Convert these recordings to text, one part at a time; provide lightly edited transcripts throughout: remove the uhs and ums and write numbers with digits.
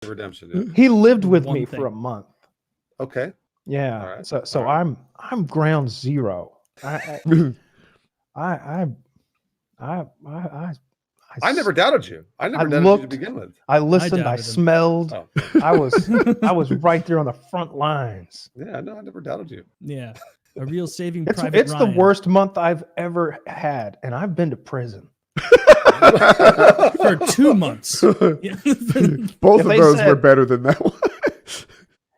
Redemption. Yeah. He lived with One me thing. for a month. Okay. Yeah. All right. So All right. I'm ground zero. I never doubted you. I never doubted you to begin with. I listened. I doubted him. smelled. Oh. I was right there on the front lines. Yeah, no, I never doubted you. Yeah. A real saving It's private the Ryan. worst month I've ever had, and I've been to prison. For 2 months. Yeah. Both If of they those said- were better than that one.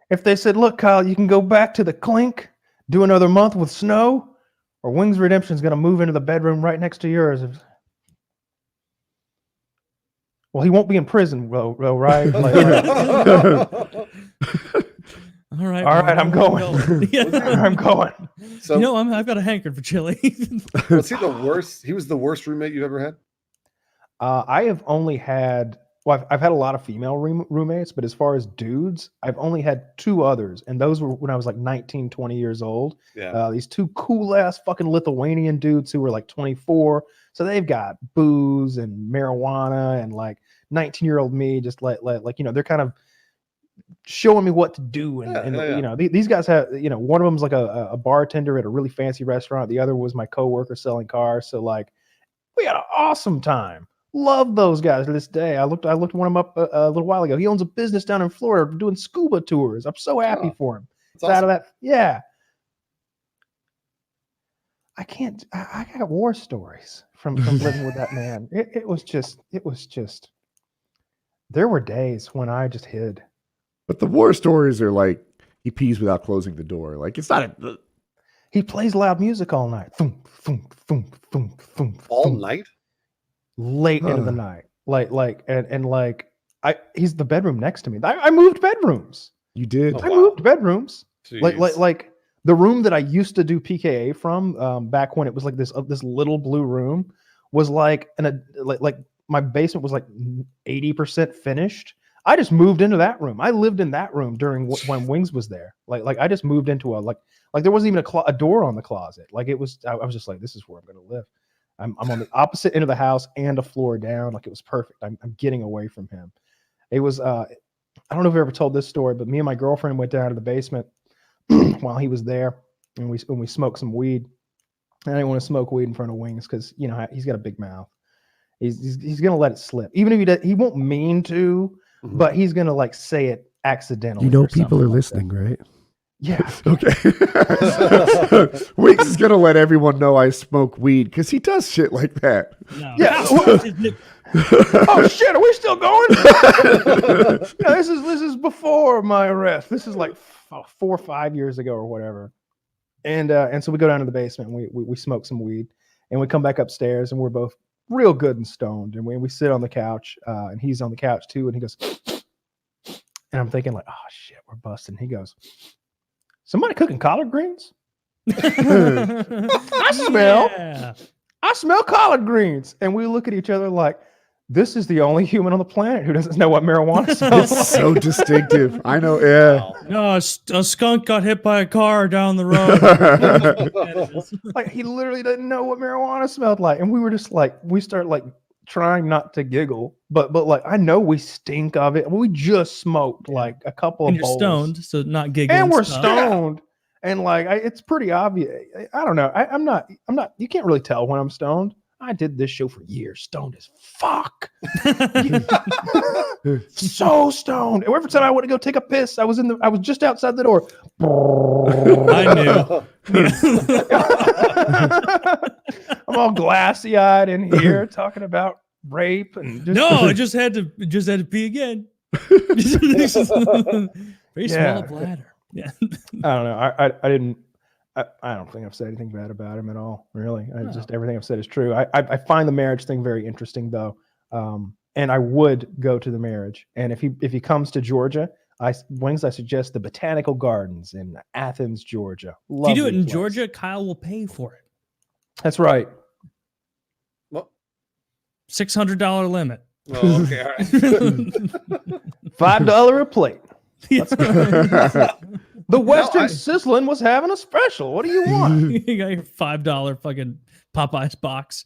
If they said, "Look, Kyle, you can go back to the clink, do another month with snow, or Wings Redemption is going to move into the bedroom right next to yours." Well, he won't be in prison, though, right? All right. All right, I'm going. Yeah. I'm going. So, You know, I've got a hankering for chili. was he the worst? He was the worst roommate you ever had? I have only had, well, I've had a lot of female roommates, but as far as dudes, I've only had 2 others. And those were when I was like 19, 20 years old. Yeah. These 2 cool ass fucking Lithuanian dudes who were like 24. So they've got booze and marijuana, and like 19-year-old me, just like, you know, they're kind of showing me what to do. And you know, these guys have, you know, one of them's like a bartender at a really fancy restaurant. The other was my coworker selling cars. So like, we had an awesome time. Love those guys to this day. I looked one of them up a little while ago. He owns a business down in Florida doing scuba tours. I'm so happy for him. It's awesome. out of that. Yeah. I got war stories from living with that man. It was just, there were days when I just hid. But the war stories are like he pees without closing the door. Like it's not a. He plays loud music all night. Thump, thump, thump, thump, thump, All thump. night? Late into the night. He's the bedroom next to me. I moved bedrooms. You did. Oh, I wow. moved bedrooms. Jeez. Like the room that I used to do PKA from back when it was like this little blue room was like my basement was like 80% finished. I just moved into that room. I lived in that room during when Wings was there. Like I just moved into like there wasn't even a door on the closet. Like it was. I was just like, this is where I'm going to live. I'm on the opposite end of the house and a floor down. Like it was perfect. I'm getting away from him. It was. I don't know if I ever told this story, but me and my girlfriend went down to the basement while he was there, and we smoked some weed. I didn't want to smoke weed in front of Wings because, you know, he's got a big mouth. He's gonna let it slip, even if he won't mean to, but he's gonna like say it accidentally. You know, or people are something like listening, right? Yeah. Okay. Wings is gonna let everyone know I smoke weed because he does shit like that. No. Yeah. Oh shit! Are we still going? No, this is before my arrest. This is like 4 or 5 years ago or whatever. And so we go down to the basement and we smoke some weed, and we come back upstairs and we're both real good and stoned, and we sit on the couch, and he's on the couch too, and he goes, and I'm thinking like, oh shit, we're busting. He goes, somebody cooking collard greens? I smell collard greens. And we look at each other like, this is the only human on the planet who doesn't know what marijuana smells It's so distinctive. I know. Yeah. No, a skunk got hit by a car down the road. Like he literally didn't know what marijuana smelled like. And we were just like, we start like trying not to giggle, but like I know we stink of it. We just smoked like a couple And of you're bowls. stoned, so not giggling. And we're stuff. stoned. And like it's pretty obvious. I don't know. I'm not you can't really tell when I'm stoned. I did this show for years, stoned as fuck. So stoned. And every time I went to go take a piss, I was just outside the door. I knew. I'm all glassy eyed in here talking about rape and just, No, I just had to pee again. Very small bladder. Yeah. I don't know. I didn't. I don't think I've said anything bad about him at all. Really, just everything I've said is true. I find the marriage thing very interesting, though, and I would go to the marriage. And if he comes to Georgia, I suggest the Botanical Gardens in Athens, Georgia. If you do it in Lovely place. Georgia, Kyle will pay for it. That's right. $600 limit. Oh, okay, all right. $5 a plate. The Western I- Sizzlin was having a special. What do you want? You got your $5 fucking Popeyes box.